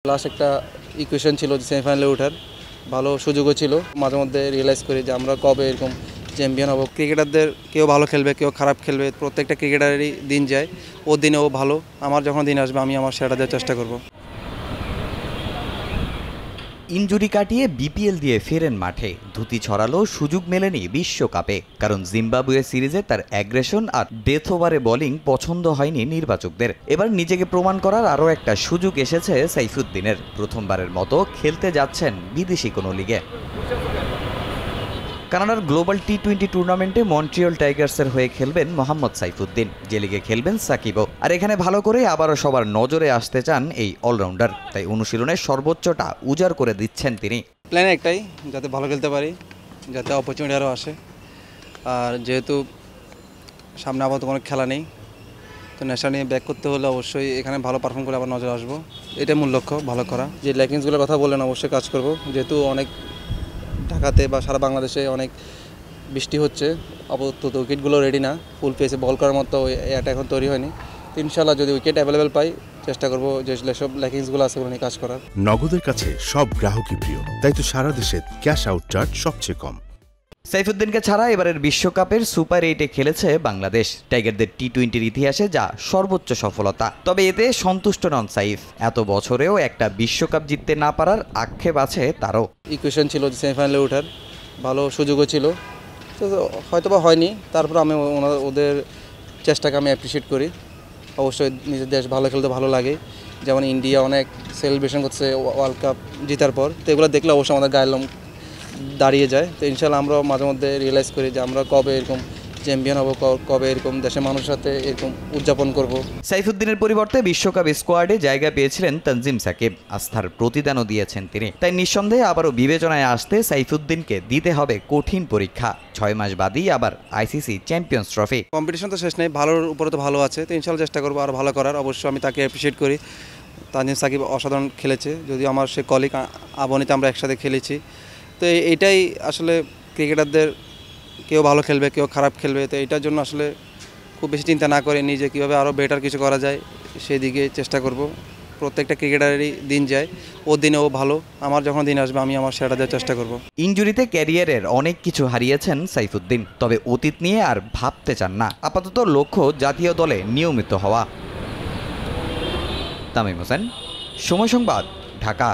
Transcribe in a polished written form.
Last একটা equation ছিল যে সেমিফাইনালে ওঠার ভালো সুযোগও ছিল। মাঝে মধ্যে রিয়েলাইজ করি যে আমরা কবে এরকম চ্যাম্পিয়ন হব। ক্রিকেটারদের কেউ ভালো খেলবে, কেউ খারাপ খেলবে, প্রত্যেকটা ক্রিকেটারেরই দিন যায়। ওর দিনে ও ভালো, আমার যখন দিন আসবে আমি আমার সেটা দেওয়ার চেষ্টা করব। ইনজুরি কাটিয়ে বিপিএল দিয়ে ফেরেন মাঠে, ধুতি ছড়ালো সুযোগ মেলেনি বিশ্বকাপে। কারণ জিম্বাবুয়ে সিরিজে তার অ্যাগ্রেশন আর ডেথ ওভারে বোলিং পছন্দ হয়নি নির্বাচকদের। এবার নিজেকে প্রমাণ করার আরও একটা সুযোগ এসেছে সাইফুদ্দিনের। প্রথমবারের মতো খেলতে যাচ্ছেন বিদেশি কোনো লিগে। কানাডার গ্লোবাল টি-20 টুর্নামেন্টে মন্ট্রিয়াল টাইগার্সের হয়ে খেলবেন মোহাম্মদ সাইফুদ্দিন, যে লিগে খেলবেন সাকিবও। আর এখানে ভালো করে আবারও সবার নজরে আসতে চান এই অলরাউন্ডার, তাই অনুশীলনের সর্বোচ্চটা উজাড় করে দিচ্ছেন তিনি। প্ল্যান একটাই, যাতে ভালো খেলতে পারি, যাতে অপরচুনিটি আরও আসে। আর যেহেতু সামনে আপাতত কোনো খেলা নেই, তো নেশা নিয়ে ব্যাক করতে হলে অবশ্যই এখানে ভালো পারফর্ম করে আবার নজরে আসবো। এটাই মূল লক্ষ্য, ভালো করা। যে ল্যাকিংসগুলোর কথা বললেন, অবশ্যই কাজ করব। যেহেতু অনেক ঢাকাতে বা সারা বাংলাদেশে অনেক বৃষ্টি হচ্ছে, আপাতত উইকেটগুলো রেডি না, ফুল পেসে বল করার মতো এটা এখন তৈরি হয়নি। তো ইনশাল্লাহ যদি উইকেট অ্যাভেলেবেল পাই, চেষ্টা করব যে সব ল্যাকিংসগুলো আছে ওগুলো নিয়ে কাজ করার। নগদের কাছে সব গ্রাহকই প্রিয়, তাই তো সারা দেশে ক্যাশ আউট চার্জ সবচেয়ে কম। সাইফুদ্দিনকে ছাড়া এবারের বিশ্বকাপের সুপার 8-এ খেলেছে বাংলাদেশ, টাইগারদের টি-20-র ইতিহাসে যা সর্বোচ্চ সফলতা। তবে এতে সন্তুষ্ট নন সাইফ। এত বছরেও একটা বিশ্বকাপ জিততে না পারার আক্ষেপ আছে তারও। ইকুয়েশন ছিল যে সেমিফাইনালে ওঠার ভালো সুযোগও ছিল, তো হয়তোবা হয়নি। তারপর আমি ওদের চেষ্টাকে আমি অ্যাপ্রিসিয়েট করি। অবশ্যই নিজের দেশ ভালো খেলতে ভালো লাগে। যেমন ইন্ডিয়া অনেক সেলিব্রেশন করছে ওয়ার্ল্ড কাপ জেতার পর, তো এগুলো দেখলে অবশ্যই আমাদের গায়ের লোম দাঁড়িয়ে যায়। তো ইনশাল্লাহ আমরা মাঝে মধ্যে রিয়েলাইজ করি যে আমরা কবে এরকম চ্যাম্পিয়ন হব, কবে এরকম দেশের মানুষের সাথে এরকম উদযাপন করব। সাইফুদ্দিনের পরিবর্তে বিশ্বকাপ স্কোয়াডে জায়গা পেয়েছিলেন তানজিম সাকিব, আস্থার প্রতিদানও দিয়েছেন তিনি। তাই নিঃসন্দেহে আবারও বিবেচনায় আসতে সাইফুদ্দিনকে দিতে হবে কঠিন পরীক্ষা। 6 মাস বাদেই আবার আইসিসি চ্যাম্পিয়ন্স ট্রফি। কম্পিটিশন তো শেষ নেই, ভালোর উপরে তো ভালো আছে, তো ইনশাল্লাহ চেষ্টা করবো আর ভালো করার। অবশ্যই আমি তাকে অ্যাপ্রিসিয়েট করি। তানজিম সাকিব অসাধারণ খেলেছে, যদিও আমার সে কলিগ আবনিতে আমরা একসাথে খেলেছি। তো এইটাই আসলে ক্রিকেটারদের কেউ ভালো খেলবে, কেউ খারাপ খেলবে, তো এটার জন্য আসলে খুব বেশি চিন্তা না করে নিজে কীভাবে আরও বেটার কিছু করা যায় সেই দিকে চেষ্টা করব। প্রত্যেকটা ক্রিকেটারেরই দিন যায়, ওর দিনে ও ভালো, আমার যখন দিন আসবে আমি আমার সেটা দেওয়ার চেষ্টা করব। ইনজুরিতে ক্যারিয়ারের অনেক কিছু হারিয়েছেন সাইফুদ্দিন, তবে অতীত নিয়ে আর ভাবতে চান না। আপাতত লক্ষ্য জাতীয় দলে নিয়মিত হওয়া। তামিম হোসেন, সময় সংবাদ, ঢাকা।